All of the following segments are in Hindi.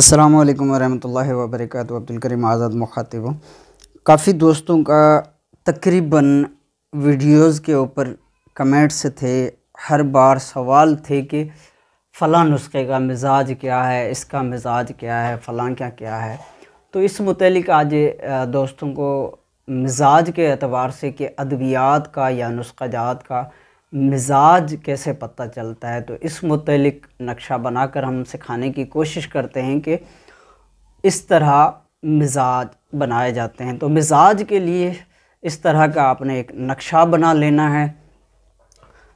अस्सलामु अलैकुम वरहमतुल्लाहि वबरकातुहू। अब्दुल करीम आज़ाद मुखातिब हूँ। काफ़ी दोस्तों का तकरीबन वीडियोज़ के ऊपर कमेंट्स थे, हर बार सवाल थे कि फ़लाँ नुस्खे का मिज़ाज क्या है, इसका मिज़ाज क्या है, फ़लाँ क्या है। तो इस मुतालिक आज दोस्तों को मिज़ाज के एतबार से कि अद्वियात का या नुस्ख़ाजात का मिज़ाज कैसे पता चलता है, तो इस मुतालिक नक्शा बनाकर हम सिखाने की कोशिश करते हैं कि इस तरह मिज़ाज बनाए जाते हैं। तो मिज़ाज के लिए इस तरह का आपने एक नक्शा बना लेना है।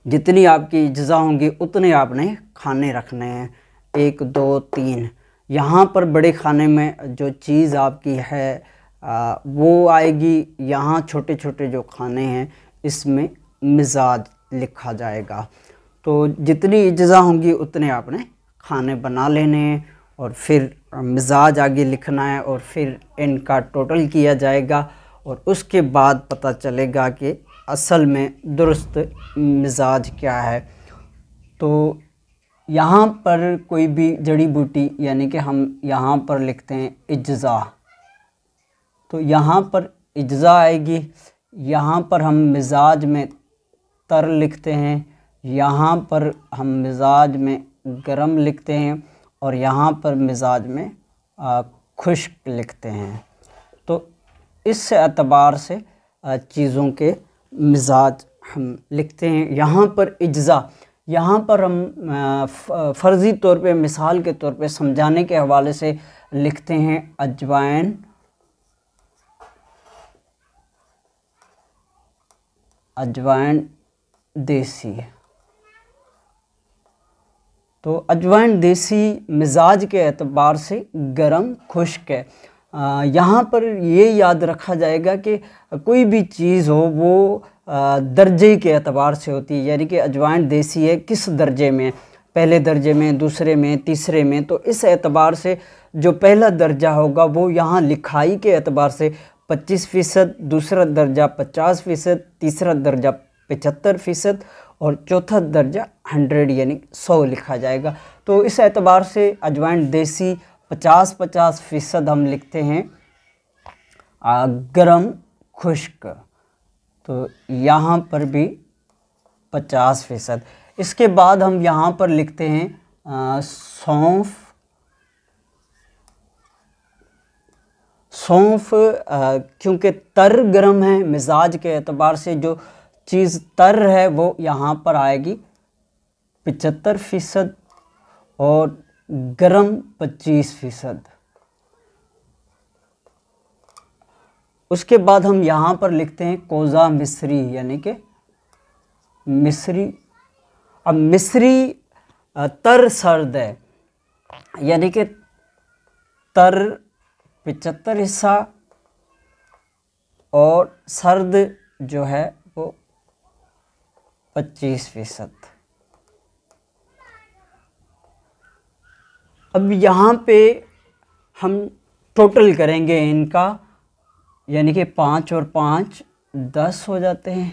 जितनी आपकी इज्ज़ा होंगी उतने आपने खाने रखने हैं, 1 2 3। यहाँ पर बड़े खाने में जो चीज़ आपकी है वो आएगी। यहाँ छोटे छोटे जो खाने हैं इसमें मिज़ाज लिखा जाएगा। तो जितनी इज्ज़ा होंगी उतने आपने खाने बना लेने हैं और फिर मिज़ाज आगे लिखना है और फिर इनका टोटल किया जाएगा और उसके बाद पता चलेगा कि असल में दुरुस्त मिज़ाज क्या है। तो यहाँ पर कोई भी जड़ी बूटी यानी कि हम यहाँ पर लिखते हैं इज्ज़ा, तो यहाँ पर इज्ज़ा आएगी। यहाँ पर हम मिज़ाज में तर लिखते हैं, यहाँ पर हम मिज़ाज में गरम लिखते हैं और यहाँ पर मिज़ाज में खुश्क लिखते हैं। तो इस एतबार से चीज़ों के मिज़ाज हम लिखते हैं। यहाँ पर इज्ज़ा, यहाँ पर हम फ़र्ज़ी तौर पे मिसाल के तौर पे समझाने के हवाले से लिखते हैं अजवाइन, अजवाइन देसी। तो अजवाइन देसी मिज़ाज के एतबार से गरम खुश्क है। यहाँ पर ये याद रखा जाएगा कि कोई भी चीज़ हो वो दर्जे के एतबार से होती है, यानी कि अजवाइन देसी है किस दर्जे में, पहले दर्जे में, दूसरे में, तीसरे में। तो इस एतबार से जो पहला दर्जा होगा वो यहाँ लिखाई के एतबार से 25%, दूसरा दर्जा 50%, तीसरा दर्जा 75% और चौथा दर्जा 100 यानी 100 लिखा जाएगा। तो इस एतबार से अजवाइन देसी 50% हम लिखते हैं गरम खुश्क। तो यहाँ पर भी 50%। इसके बाद हम यहाँ पर लिखते हैं सौंफ। सौंफ क्योंकि तर गरम है, मिजाज के एतबार से जो चीज़ तर है वो यहाँ पर आएगी 75% और गरम 25%। उसके बाद हम यहाँ पर लिखते हैं कोज़ा मिस्री यानी कि मिस्री। अब मिस्री तर सर्द है, यानी कि तर 75 हिस्सा और सर्द जो है वो 25%। अब यहाँ पे हम टोटल करेंगे इनका, यानी कि 5 और 5 10 हो जाते हैं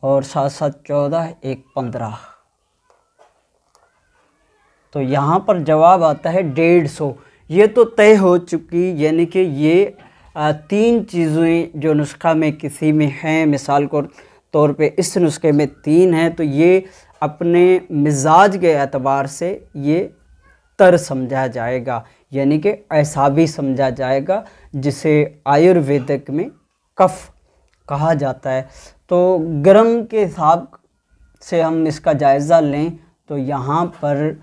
और 7 7 14 1 15। तो यहाँ पर जवाब आता है 150। ये तो तय हो चुकी, यानी कि ये 3 चीज़ें जो नुस्खा में किसी में हैं, मिसाल के तौर पे इस नुस्खे में 3 हैं, तो ये अपने मिजाज के एतबार से ये तर समझा जाएगा, यानी कि ऐसा भी समझा जाएगा जिसे आयुर्वेदिक में कफ कहा जाता है। तो गरम के हिसाब से हम इसका जायज़ा लें तो यहाँ पर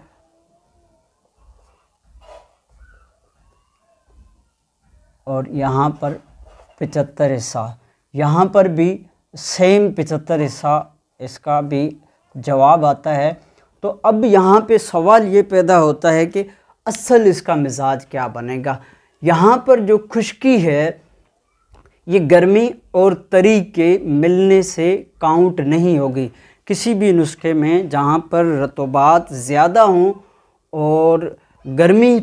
और यहाँ पर 75 हिस्सा, यहाँ पर भी सेम 75 हिस्सा इसका भी जवाब आता है। तो अब यहाँ पे सवाल ये पैदा होता है कि असल इसका मिजाज क्या बनेगा। यहाँ पर जो खुश्की है ये गर्मी और तरी के मिलने से काउंट नहीं होगी। किसी भी नुस्खे में जहाँ पर रतूबात ज़्यादा हों और गर्मी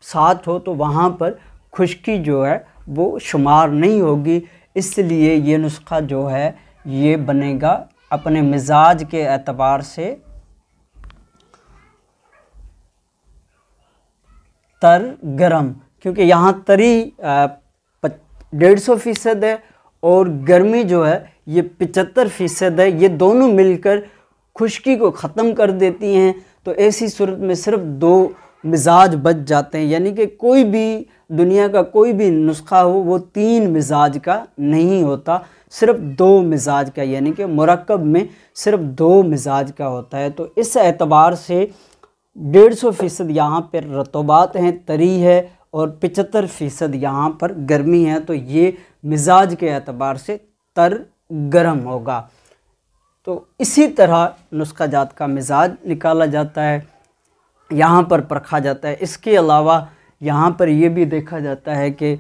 साथ हो तो वहाँ पर खुश्की जो है वो शुमार नहीं होगी। इसलिए ये नुस्खा जो है ये बनेगा अपने मिजाज के एतबार से तर गरम, क्योंकि यहाँ तरी 150% है और गर्मी जो है ये 75% है। ये दोनों मिलकर खुश्की को ख़त्म कर देती हैं। तो ऐसी सूरत में सिर्फ 2 मिजाज बच जाते हैं, यानी कि कोई भी दुनिया का कोई भी नुस्खा हो वो 3 मिजाज का नहीं होता, सिर्फ 2 मिजाज का, यानी कि मुरक्कब में सिर्फ 2 मिजाज का होता है। तो इस एतबार से 150% यहाँ पर रतूबात हैं, तरी है, और 75% यहाँ पर गर्मी है। तो ये मिजाज के एतबार से तर गरम होगा। तो इसी तरह नुस्खा जात का मिजाज निकाला जाता है, यहाँ पर परखा जाता है। इसके अलावा यहाँ पर यह भी देखा जाता है कि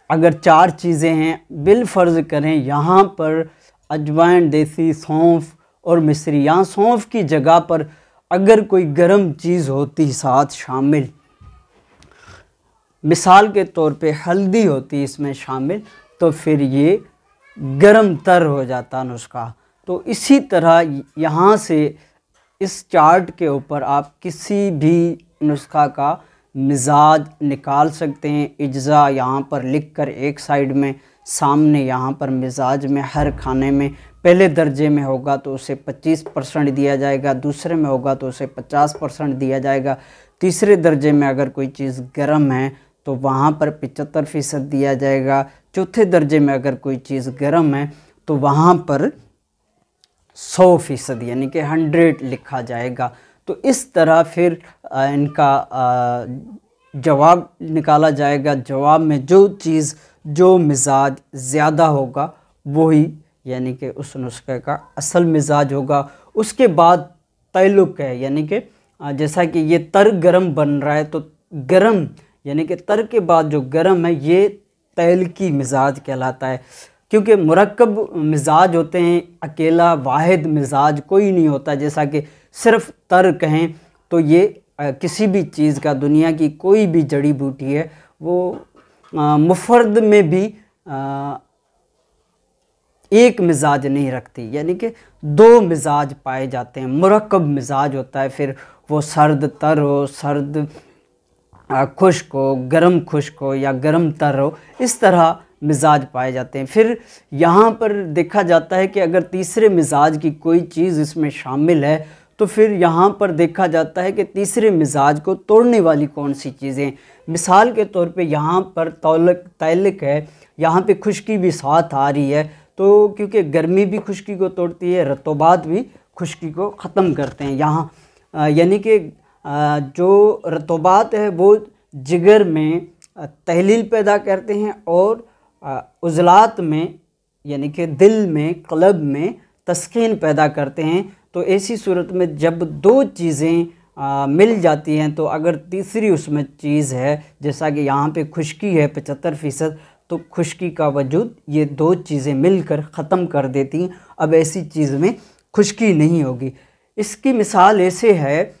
अगर 4 चीज़ें हैं, बिल फ़र्ज़ करें यहाँ पर अजवाइन, देसी सौंफ और मिश्री, यहाँ सौंफ की जगह पर अगर कोई गर्म चीज़ होती साथ शामिल, मिसाल के तौर पे हल्दी होती इसमें शामिल, तो फिर ये गरम तर हो जाता नुस्खा। तो इसी तरह यहाँ से इस चार्ट के ऊपर आप किसी भी नुस्खा का मिजाज निकाल सकते हैं। इज्ज़ा यहाँ पर लिख कर एक साइड में, सामने यहाँ पर मिजाज में हर खाने में पहले दर्जे में होगा तो उसे 25% दिया जाएगा, दूसरे में होगा तो उसे 50% दिया जाएगा, तीसरे दर्जे में अगर कोई चीज़ गर्म है तो वहाँ पर 75% दिया जाएगा, चौथे दर्जे में अगर कोई चीज़ गर्म है तो वहाँ पर 100% यानी कि 100 लिखा जाएगा। तो इस तरह फिर इनका जवाब निकाला जाएगा। जवाब में जो चीज़, जो मिजाज ज़्यादा होगा वही यानी कि उस नुस्खे का असल मिजाज होगा। उसके बाद तैलुक है, यानी कि जैसा कि ये तर गरम बन रहा है तो गरम यानी कि तर के बाद जो गरम है ये तैल की मिजाज कहलाता है, क्योंकि मुरक्कब मिजाज होते हैं, अकेला वाहिद मिजाज कोई नहीं होता। जैसा कि सिर्फ तर कहें तो ये किसी भी चीज़ का, दुनिया की कोई भी जड़ी बूटी है वो मुफर्द में भी एक मिजाज नहीं रखती, यानी कि 2 मिजाज पाए जाते हैं। मुरक्कब मिजाज होता है, फिर वो सर्द तर हो, सर्द खुश्क हो, गरम खुश्क हो या गरम तर हो, इस तरह मिजाज पाए जाते हैं। फिर यहाँ पर देखा जाता है कि अगर तीसरे मिजाज की कोई चीज़ इसमें शामिल है तो फिर यहाँ पर देखा जाता है कि तीसरे मिजाज को तोड़ने वाली कौन सी चीज़ें। मिसाल के तौर पे यहाँ पर तैलिक है, यहाँ पे खुश्की भी साथ आ रही है, तो क्योंकि गर्मी भी खुश्की को तोड़ती है, रतूबात भी खुश्की को ख़त्म करते हैं। यहाँ यानी कि जो रतूबात है वो जिगर में तहलील पैदा करते हैं और उज़लात में यानी कि दिल में, क़ल्ब में तस्कीन पैदा करते हैं। तो ऐसी सूरत में जब 2 चीज़ें मिल जाती हैं तो अगर तीसरी उसमें चीज़ है, जैसा कि यहाँ पे खुश्की है 75%, तो खुश्की का वजूद ये 2 चीज़ें मिलकर ख़त्म कर देती हैं। अब ऐसी चीज़ में खुश्की नहीं होगी। इसकी मिसाल ऐसे है,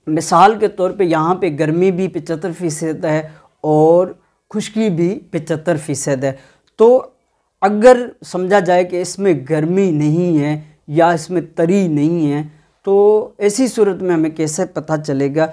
मिसाल के तौर पे यहाँ पे गर्मी भी 75% है और खुश्की भी 75% है। तो अगर समझा जाए कि इसमें गर्मी नहीं है या इसमें तरी नहीं है तो ऐसी सूरत में हमें कैसे पता चलेगा?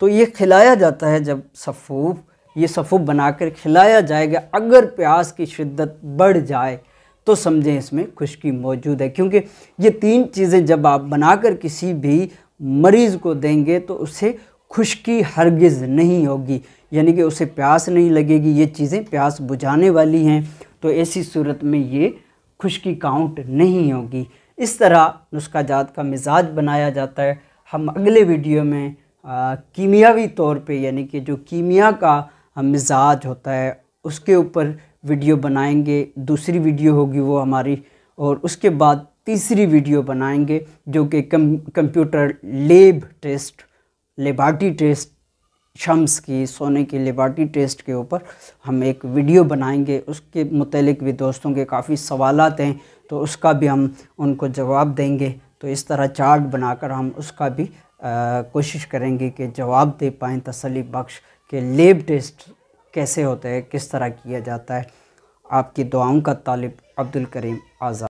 तो ये खिलाया जाता है, जब सफ़ूफ़, ये सफ़ूफ़ बनाकर खिलाया जाएगा। अगर प्यास की शिद्दत बढ़ जाए तो समझें इसमें खुश्की मौजूद है, क्योंकि ये 3 चीज़ें जब आप बनाकर किसी भी मरीज़ को देंगे तो उसे खुश्की हरगिज़ नहीं होगी, यानी कि उसे प्यास नहीं लगेगी। ये चीज़ें प्यास बुझाने वाली हैं, तो ऐसी सूरत में ये खुश्की काउंट नहीं होगी। इस तरह नुस्खा जात का मिजाज बनाया जाता है। हम अगले वीडियो में कीमियावी तौर पे यानी कि जो कीमिया का मिजाज होता है उसके ऊपर वीडियो बनाएंगे। दूसरी वीडियो होगी वो हमारी, और उसके बाद तीसरी वीडियो बनाएंगे जो कि computer lab test, laboratory test, शम्स की, सोने की लेबार्टी टेस्ट के ऊपर हम एक वीडियो बनाएंगे। उसके मुतालिक भी दोस्तों के काफ़ी सवालात हैं, तो उसका भी हम उनको जवाब देंगे। तो इस तरह चार्ट बनाकर हम उसका भी कोशिश करेंगे कि जवाब दे पाएँ तसल्ली बख्श कि लैब टेस्ट कैसे होता है, किस तरह किया जाता है। आपकी दुआओं का तालिब अब्दुल करीम आज़ाद।